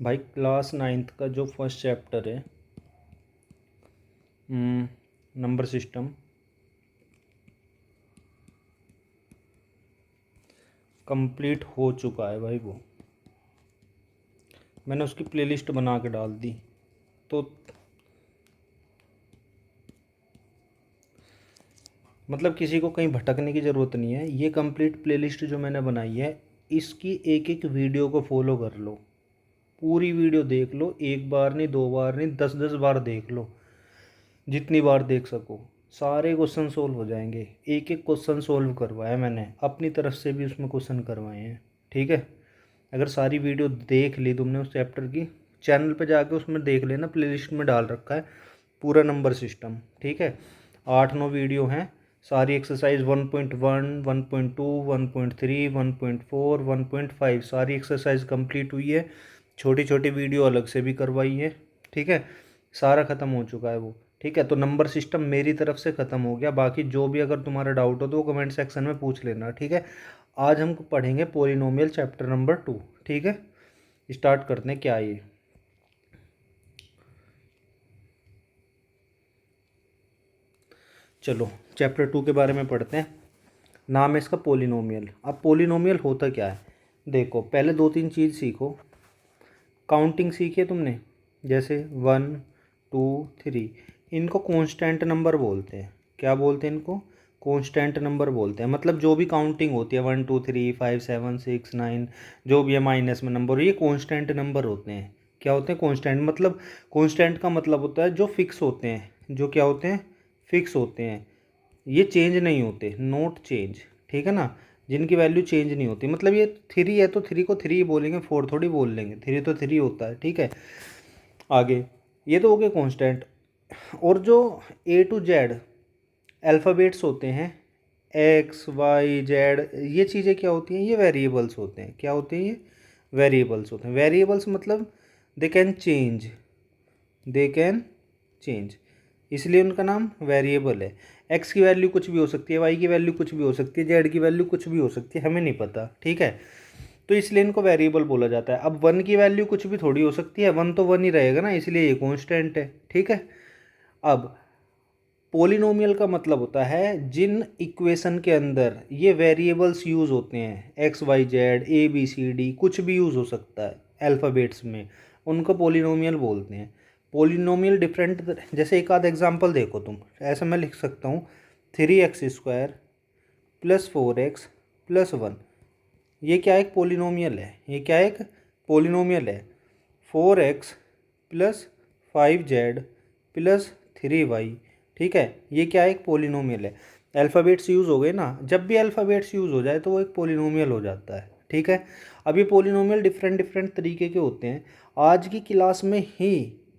भाई class ninth का जो फर्स्ट चैप्टर है नंबर सिस्टम कंप्लीट हो चुका है भाई। वो मैंने उसकी प्लेलिस्ट बना के डाल दी। तो मतलब किसी को कहीं भटकने की ज़रूरत नहीं है। ये कंप्लीट प्लेलिस्ट जो मैंने बनाई है, इसकी एक एक वीडियो को फॉलो कर लो, पूरी वीडियो देख लो। एक बार नहीं, दो बार नहीं, 10-10 बार देख लो, जितनी बार देख सको। सारे क्वेश्चन सोल्व हो जाएंगे। एक एक क्वेश्चन सोल्व करवाया मैंने, अपनी तरफ से भी उसमें क्वेश्चन करवाए हैं। ठीक है, अगर सारी वीडियो देख ली तुमने उस चैप्टर की, चैनल पे जाके उसमें देख लेना, प्लेलिस्ट में डाल रखा है पूरा नंबर सिस्टम। ठीक है, 8-9 वीडियो हैं सारी। एक्सरसाइज 1.1, 1.2, 1.3, 1.4, 1.5 सारी एक्सरसाइज कंप्लीट हुई है। छोटी छोटी वीडियो अलग से भी करवाई है। ठीक है, सारा ख़त्म हो चुका है वो। ठीक है, तो नंबर सिस्टम मेरी तरफ से ख़त्म हो गया। बाकी जो भी अगर तुम्हारा डाउट हो तो वो कमेंट सेक्शन में पूछ लेना। ठीक है, आज हम पढ़ेंगे पॉलिनोमियल चैप्टर नंबर 2। ठीक है, स्टार्ट करते हैं। क्या ये, चलो चैप्टर 2 के बारे में पढ़ते हैं। नाम है इसका पॉलिनोमियल। अब पॉलिनोमियल होता क्या है, देखो पहले 2-3 चीज़ सीखो। काउंटिंग सीखी है तुमने, जैसे 1, 2, 3, इनको कांस्टेंट नंबर बोलते हैं। क्या बोलते हैं इनको? कांस्टेंट नंबर बोलते हैं। मतलब जो भी काउंटिंग होती है 1, 2, 3, 5, 7, 6, 9, जो भी है माइनस में नंबर, ये कांस्टेंट नंबर होते हैं। क्या होते हैं? कांस्टेंट। मतलब कांस्टेंट का मतलब होता है जो फिक्स होते हैं। जो क्या होते हैं? फिक्स होते हैं। ये चेंज नहीं होते, नोट चेंज। ठीक है ना, जिनकी वैल्यू चेंज नहीं होती। मतलब ये 3 है तो 3 को 3 ही बोलेंगे, 4 थोड़ी बोल लेंगे। 3 तो 3 होता है। ठीक है, आगे ये तो हो गए कांस्टेंट। और जो A to Z अल्फ़ाबेट्स होते हैं, एक्स वाई जेड, ये चीज़ें क्या होती हैं? ये वेरिएबल्स होते हैं। क्या होते हैं? ये वेरिएबल्स होते हैं। वेरिएबल्स मतलब they can change, they can change, इसलिए उनका नाम वेरिएबल है। एक्स की वैल्यू कुछ भी हो सकती है, वाई की वैल्यू कुछ भी हो सकती है, जेड की वैल्यू कुछ भी हो सकती है, हमें नहीं पता। ठीक है, तो इसलिए इनको वेरिएबल बोला जाता है। अब 1 की वैल्यू कुछ भी थोड़ी हो सकती है, 1 तो 1 ही रहेगा ना, इसलिए ये कांस्टेंट है। ठीक है, अब पोलिनोमियल का मतलब होता है जिन इक्वेशन के अंदर ये वेरिएबल्स यूज़ होते हैं, X Y Z A B C D, कुछ भी यूज़ हो सकता है अल्फ़ाबेट्स में, उनको पोलिनोमियल बोलते हैं। पोलिनोमियल डिफरेंट, जैसे एक आध एग्जांपल देखो तुम। ऐसा मैं लिख सकता हूँ 3x² + 4x + 1। ये क्या एक पोलिनोमियल है? ये क्या एक पोलिनोमियल है? 4x + 5z + 3y। ठीक है, ये क्या एक पोलिनोमियल है। अल्फ़ाबेट्स यूज़ हो गए ना, जब भी अल्फ़ाबेट्स यूज़ हो जाए तो वो एक पोलिनोमियल हो जाता है। ठीक है, अब ये पोलिनोमियल डिफरेंट डिफरेंट तरीके के होते हैं। आज की क्लास में ही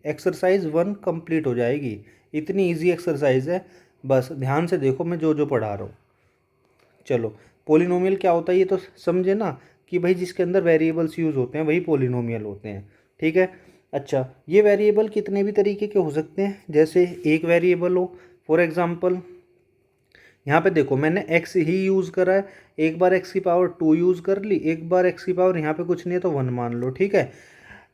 एक्सरसाइज 1 कंप्लीट हो जाएगी। इतनी इजी एक्सरसाइज है, बस ध्यान से देखो मैं जो जो पढ़ा रहा हूँ। चलो, पोलिनोमियल क्या होता है ये तो समझे ना, कि भाई जिसके अंदर वेरिएबल्स यूज़ होते हैं वही पोलिनोमियल होते हैं। ठीक है, अच्छा ये वेरिएबल कितने भी तरीके के हो सकते हैं। जैसे एक वेरिएबल हो, फॉर एग्जांपल यहाँ पे देखो मैंने x ही यूज़ करा है। एक बार x⁻² यूज़ कर ली, एक बार x⁻, यहाँ पे कुछ नहीं है तो 1 मान लो। ठीक है,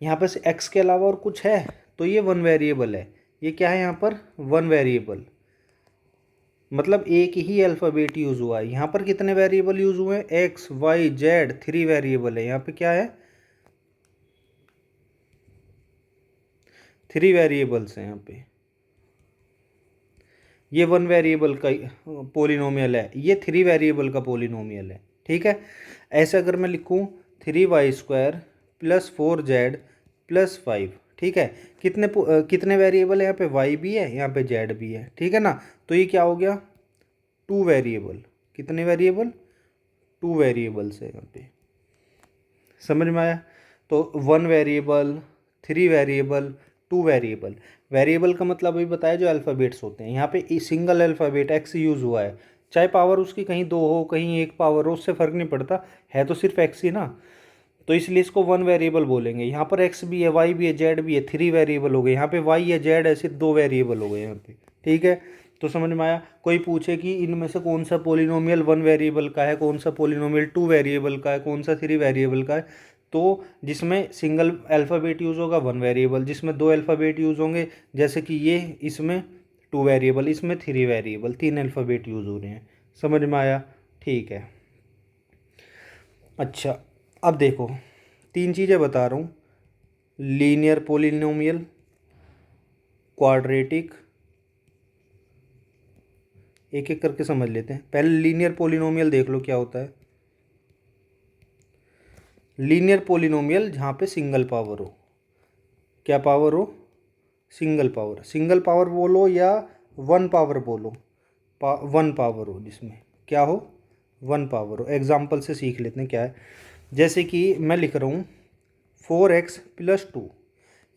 यहाँ पे से x के अलावा और कुछ है तो ये 1 वेरिएबल है। ये क्या है यहाँ पर? 1 वेरिएबल, मतलब एक ही अल्फ़ाबेट यूज़ हुआ है। यहाँ पर कितने वेरिएबल यूज़ हुए हैं? एक्स वाई जेड, 3 वेरिएबल है। यहाँ पे क्या है? 3 वेरिएबल्स हैं यहाँ पे। ये 1 वेरिएबल का पोलिनोमियल है, ये 3 वेरिएबल का पोलिनोमियल है। ठीक है, ऐसे अगर मैं लिखूँ 3y² + 4z + 5। ठीक है, कितने वेरिएबल है यहाँ पे? y भी है, यहाँ पे z भी है। ठीक है ना, तो ये क्या हो गया? 2 वेरिएबल। कितने वेरिएबल? 2 वेरिएबल्स है यहाँ पे। समझ में आया? तो 1 वेरिएबल, 3 वेरिएबल, 2 वेरिएबल। वेरिएबल का मतलब अभी बताया जो अल्फ़ाबेट्स होते हैं। यहाँ पे सिंगल अल्फ़ाबेट एक्स यूज़ हुआ है, चाहे पावर उसकी कहीं 2 हो कहीं 1 पावर हो, उससे फ़र्क नहीं पड़ता, है तो सिर्फ एक्स ही ना। तो इसलिए इसको 1 वेरिएबल बोलेंगे। यहाँ पर एक्स भी है, वाई भी है, जेड भी है, 3 वेरिएबल हो गए। यहाँ पे वाई है, जेड है, सिर्फ 2 वेरिएबल हो गए यहाँ पे। ठीक है, तो समझ में आया? कोई पूछे कि इनमें से कौन सा पोलिनोमियल 1 वेरिएबल का है, कौन सा पोलिनोमियल 2 वेरिएबल का है, कौन सा 3 वेरिएबल का है, तो जिसमें सिंगल अल्फ़ाबेट यूज़ होगा 1 वेरिएबल, जिसमें 2 अल्फ़ाबेट यूज़ होंगे जैसे कि ये, इसमें 2 वेरिएबल, इसमें 3 वेरिएबल, 3 अल्फ़ाबेट यूज़ हो रहे हैं। समझ में आया? ठीक है। अच्छा, अब देखो 3 चीज़ें बता रहा हूँ, लीनियर पोलिनोमियल, क्वाड्रेटिक, एक एक करके समझ लेते हैं। पहले लीनियर पोलिनोमियल देख लो क्या होता है। लीनियर पोलिनोमियल जहाँ पे सिंगल पावर हो, क्या पावर हो? Single power. सिंगल पावर बोलो या 1 पावर बोलो, 1 पावर हो, जिसमें क्या हो? 1 पावर हो। एग्जाम्पल से सीख लेते हैं क्या है। जैसे कि मैं लिख रहा हूँ 4x+2,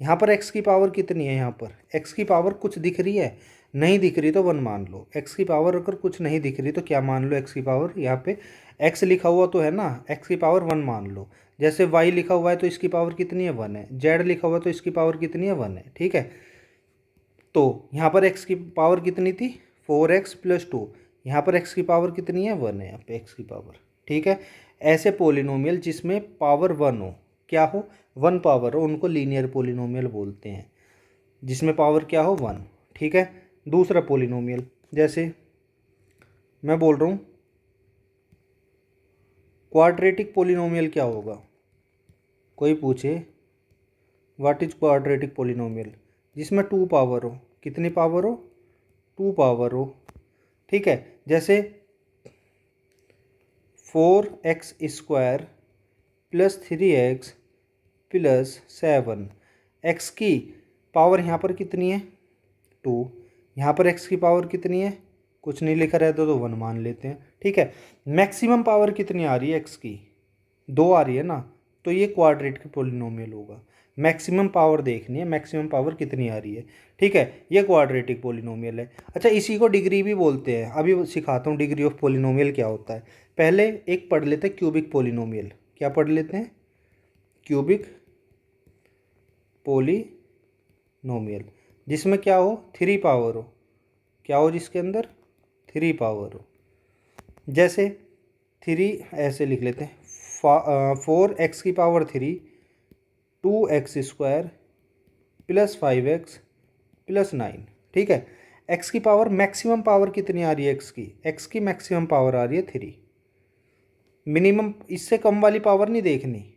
यहाँ पर x की पावर कितनी है? यहाँ पर x की पावर कुछ दिख रही है? नहीं दिख रही तो 1 मान लो। x की पावर अगर कुछ नहीं दिख रही तो क्या मान लो? x की पावर, यहाँ पे x लिखा हुआ तो है ना, x की पावर 1 मान लो। जैसे y लिखा हुआ है तो इसकी पावर कितनी है? 1 है। z लिखा हुआ है तो इसकी पावर कितनी है? 1 है। ठीक है, तो यहाँ पर x की पावर कितनी थी? 4x+2। यहाँ पर x की पावर कितनी है? 1 है यहाँ पे x की पावर। ठीक है, ऐसे पोलिनोमियल जिसमें पावर 1 हो, क्या हो? 1 पावर हो, उनको लीनियर पोलिनोमियल बोलते हैं, जिसमें पावर क्या हो? 1। ठीक है, दूसरा पोलिनोमियल, जैसे मैं बोल रहा हूँ क्वाड्रेटिक पोलिनोमियल क्या होगा? कोई पूछे व्हाट इज क्वाड्रेटिक पोलिनोमियल, जिसमें 2 पावर हो। कितनी पावर हो? 2 पावर हो। ठीक है, जैसे 4x² + 3x + 7, x की पावर यहाँ पर कितनी है? 2। यहाँ पर x की पावर कितनी है? कुछ नहीं लिखा रहता तो 1 मान लेते हैं। ठीक है, मैक्सिमम पावर कितनी आ रही है x की? 2 आ रही है ना, तो ये क्वाड्रेटिक पोलिनोमियल होगा। मैक्सिमम पावर देखनी है, मैक्सिमम पावर कितनी आ रही है। ठीक है, ये क्वाड्रेटिक पोलिनोमियल है। अच्छा, इसी को डिग्री भी बोलते हैं। अभी सिखाता हूँ डिग्री ऑफ पोलिनोमियल क्या होता है। पहले एक पढ़ लेते हैं क्यूबिक पोलिनोमियल। क्या पढ़ लेते हैं? क्यूबिक पोलिनोमियल, जिसमें क्या हो? 3 पावर हो। क्या हो जिसके अंदर? 3 पावर हो। जैसे 3 ऐसे लिख लेते हैं, 4x³ 2x² +5x + 9। ठीक है, x की पावर, मैक्सिमम पावर कितनी आ रही है? x की मैक्सिमम पावर आ रही है 3। मिनिमम, इससे कम वाली पावर नहीं देखनी,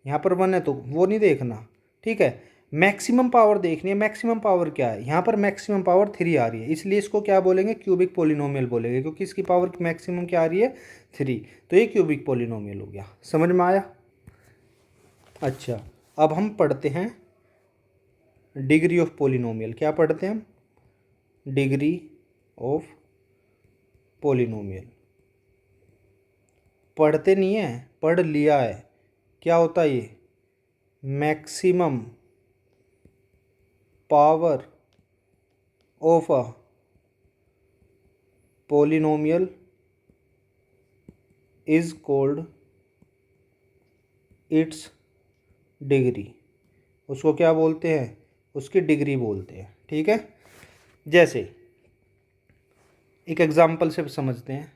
यहाँ पर 1 है तो वो नहीं देखना। ठीक है, मैक्सिमम पावर देखनी है। मैक्सिमम पावर क्या है? यहाँ पर मैक्सिमम पावर 3 आ रही है, इसलिए इसको क्या बोलेंगे? क्यूबिक पोलिनोमियल बोलेंगे, क्योंकि इसकी पावर मैक्सिमम क्या आ रही है? 3। तो ये क्यूबिक पोलिनोमियल हो गया। समझ में आया? अच्छा, अब हम पढ़ते हैं डिग्री ऑफ पोलिनोमियल। क्या पढ़ते हैं हम? Degree of polynomial. पढ़ते नहीं है, पढ़ लिया है। क्या होता है ये? Maximum power of a polynomial is called its degree. उसको क्या बोलते हैं? उसकी डिग्री बोलते हैं। ठीक है, जैसे एक एग्जांपल से समझते हैं।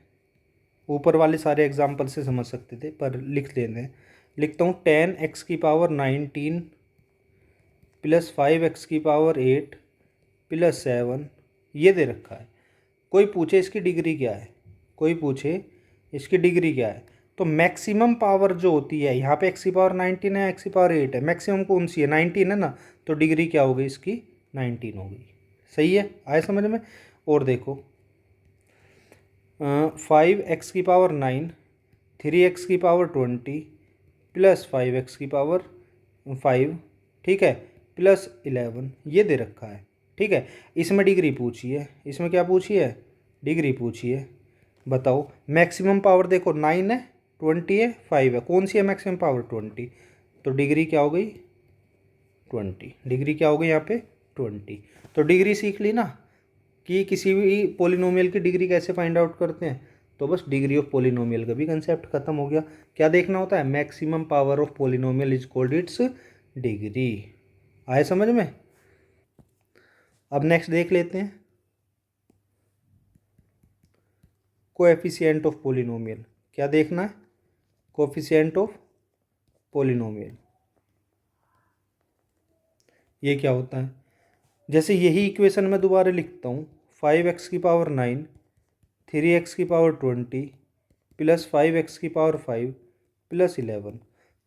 ऊपर वाले सारे एग्जांपल से समझ सकते थे पर लिख लेते हैं। लिखता हूँ 10x⁻19 + 5x⁸ + 7, ये दे रखा है। कोई पूछे इसकी डिग्री क्या है? कोई पूछे इसकी डिग्री क्या है, तो मैक्सिमम पावर जो होती है, यहाँ पे x⁻19 है, x⁸ है, मैक्सिमम कौन सी है? 19 है ना, तो डिग्री क्या हो गई इसकी? 19 हो गई। सही है, आए समझ में? और देखो 5x⁹, 3x⁻20 + 5x⁵, ठीक है, +11, ये दे रखा है। ठीक है, इसमें डिग्री पूछी है। इसमें क्या पूछी है? डिग्री पूछी है। बताओ, मैक्सिमम पावर देखो 9 है, 20 है, 5 है, कौन सी है मैक्सिमम पावर? 20। तो डिग्री क्या हो गई? 20। डिग्री क्या हो गई यहाँ पे? 20। तो डिग्री सीख ली ना, कि किसी भी पोलिनोमियल की डिग्री कैसे फाइंड आउट करते हैं। तो बस डिग्री ऑफ पोलिनोमियल का भी कंसेप्ट खत्म हो गया। क्या देखना होता है? Maximum power of polynomial is called its degree. आए समझ में? अब नेक्स्ट देख लेते हैं कोएफिशिएंट ऑफ पोलिनोमियल। क्या देखना है? Coefficient of polynomial. ये क्या होता है? जैसे यही इक्वेशन मैं दोबारा लिखता हूँ, 5x⁹, 3x⁻20 plus 5x⁵ plus 11।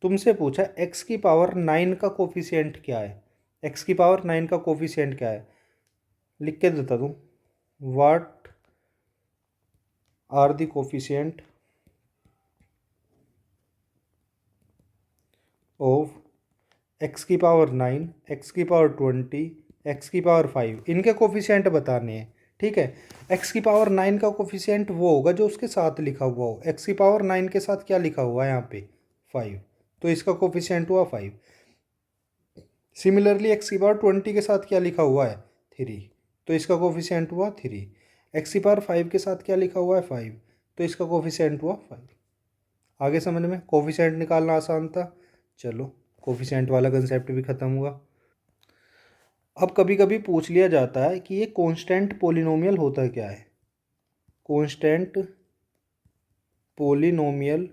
तुमसे पूछा x⁹ का कोफिशिएंट क्या है, x⁹ का कोफिशिएंट क्या है, लिख के देता दूँ, what are the coefficient of x⁹, x⁵, x⁵, इनके कोफिशिएंट बताने हैं। ठीक है, x⁹ का कोफिशिएंट वो होगा जो उसके साथ लिखा हुआ हो। x⁹ के साथ क्या लिखा हुआ है यहाँ पे, 5, तो इसका कोफिशिएंट हुआ 5। सिमिलरली x⁵ के साथ क्या लिखा हुआ है, 3, तो इसका कोफिशिएंट हुआ 3। x⁵ के साथ क्या लिखा हुआ है, 5, तो इसका कोफिशिएंट हुआ 5। आगे समझ में? कोफिशिएंट निकालना आसान था। चलो, कोफिशिएंट वाला कंसेप्ट भी ख़त्म हुआ। अब कभी कभी पूछ लिया जाता है कि ये कांस्टेंट पोलिनोमियल होता क्या है। कांस्टेंट पोलिनोमियल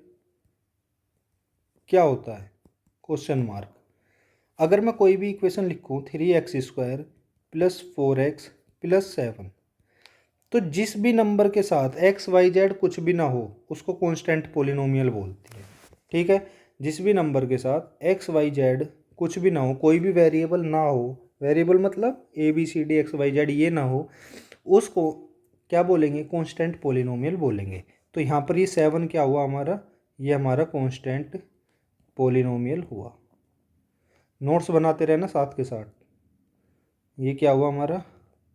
क्या होता है, क्वेश्चन मार्क। अगर मैं कोई भी इक्वेशन लिखूँ 3x² प्लस 4x प्लस 7, तो जिस भी नंबर के साथ x y z कुछ भी ना हो उसको कांस्टेंट पोलिनोमियल बोलती है। ठीक है, जिस भी नंबर के साथ x y z कुछ भी ना हो, कोई भी वेरिएबल ना हो, वेरिएबल मतलब ABCD XYZ ये ना हो, उसको क्या बोलेंगे, कांस्टेंट पोलिनोमियल बोलेंगे। तो यहाँ पर ये 7 क्या हुआ हमारा, ये हमारा कांस्टेंट पोलिनोमियल हुआ। नोट्स बनाते रहना साथ के साथ। ये क्या हुआ हमारा,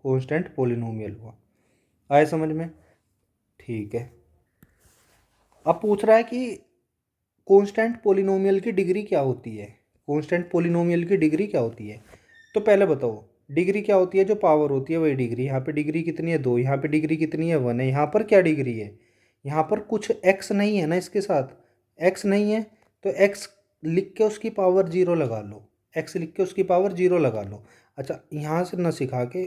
कांस्टेंट पोलिनोमियल हुआ। आए समझ में? ठीक है। अब पूछ रहा है कि कांस्टेंट पोलिनोमियल की डिग्री क्या होती है, कांस्टेंट पोलिनोमियल की डिग्री क्या होती है। तो पहले बताओ डिग्री क्या होती है, जो पावर होती है वही डिग्री। यहाँ पे डिग्री कितनी है, 2, यहाँ पे डिग्री कितनी है, 1 है। यहाँ पर क्या डिग्री है, यहाँ पर कुछ x नहीं है ना, इसके साथ x नहीं है, तो x लिख के उसकी पावर 0 लगा लो, x लिख के उसकी पावर 0 लगा लो। अच्छा, यहाँ से न सिखा के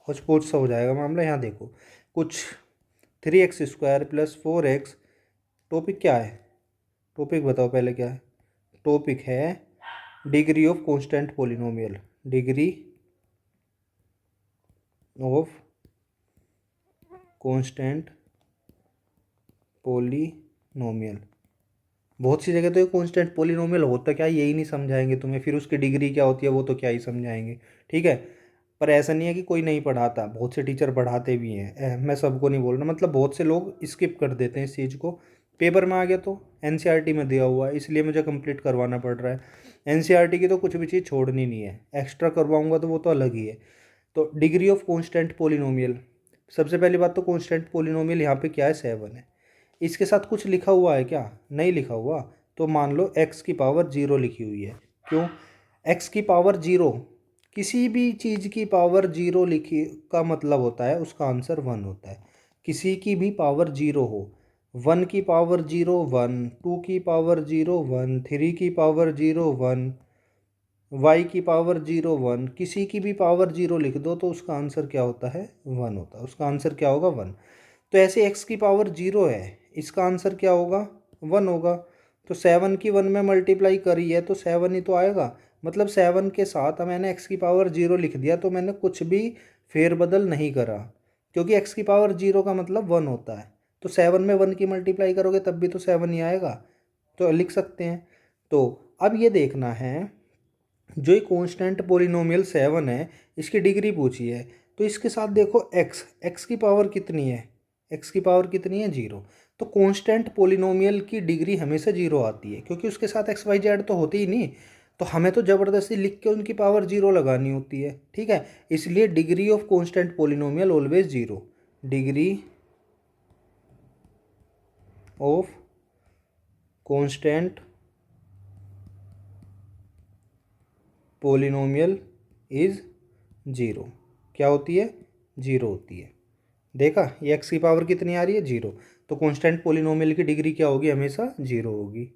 होच पोच सा हो जाएगा मामला। यहाँ देखो, कुछ 3x² प्लस 4x, टॉपिक क्या है, टॉपिक बताओ पहले क्या है। टॉपिक है degree of constant polynomial, degree of constant polynomial. बहुत सी जगह तो ये कांस्टेंट पोलिनोमियल होता क्या है यही नहीं समझाएंगे तुम्हें, फिर उसकी डिग्री क्या होती है वो तो क्या ही समझाएंगे। ठीक है, पर ऐसा नहीं है कि कोई नहीं पढ़ाता, बहुत से टीचर पढ़ाते भी हैं। मैं सबको नहीं बोल रहा, मतलब बहुत से लोग स्किप कर देते हैं इस चीज़ को। पेपर में आ गया तो NCERT में दिया हुआ है, इसलिए मुझे कंप्लीट करवाना पड़ रहा है। NCERT की तो कुछ भी चीज़ छोड़नी नहीं है, एक्स्ट्रा करवाऊँगा तो वो तो अलग ही है। तो डिग्री ऑफ कांस्टेंट पोलिनोमियल, सबसे पहली बात तो कांस्टेंट पोलिनोमियल यहाँ पे क्या है, 7 है। इसके साथ कुछ लिखा हुआ है क्या, नहीं लिखा हुआ, तो मान लो x⁻0 लिखी हुई है। क्यों, x⁻0, किसी भी चीज़ की पावर 0 लिखी का मतलब होता है उसका आंसर 1 होता है। किसी की भी पावर 0 हो, 1 की पावर 0 1, 2 की पावर 0 1, 3 की पावर 0 1, y की पावर 0 1, किसी की भी पावर 0 लिख दो तो उसका आंसर क्या होता है, 1 होता है। उसका आंसर क्या होगा, 1। तो ऐसे x की पावर 0 है, इसका आंसर क्या होगा, 1 होगा। तो 7 की 1 में मल्टीप्लाई करी है तो 7 ही तो आएगा। मतलब 7 के साथ मैंने x की पावर 0 लिख दिया, तो मैंने कुछ भी फेरबदल नहीं करा, क्योंकि x की पावर 0 का मतलब 1 होता है। तो 7 में 1 की मल्टीप्लाई करोगे तब भी तो 7 ही आएगा, तो लिख सकते हैं। तो अब ये देखना है, जो ये कांस्टेंट पोलिनोमियल 7 है, इसकी डिग्री पूछी है, तो इसके साथ देखो x की पावर कितनी है, x की पावर कितनी है, 0। तो कांस्टेंट पोलिनोमियल की डिग्री हमेशा 0 आती है, क्योंकि उसके साथ XYZ तो होती ही नहीं, तो हमें तो ज़बरदस्ती लिख के उनकी पावर 0 लगानी होती है। ठीक है, इसलिए degree of constant polynomial always 0। Degree of constant polynomial is 0। क्या होती है, 0 होती है। देखा, ये x की पावर कितनी आ रही है, 0। तो कांस्टेंट पोलिनोमियल की डिग्री क्या होगी, हमेशा 0 होगी।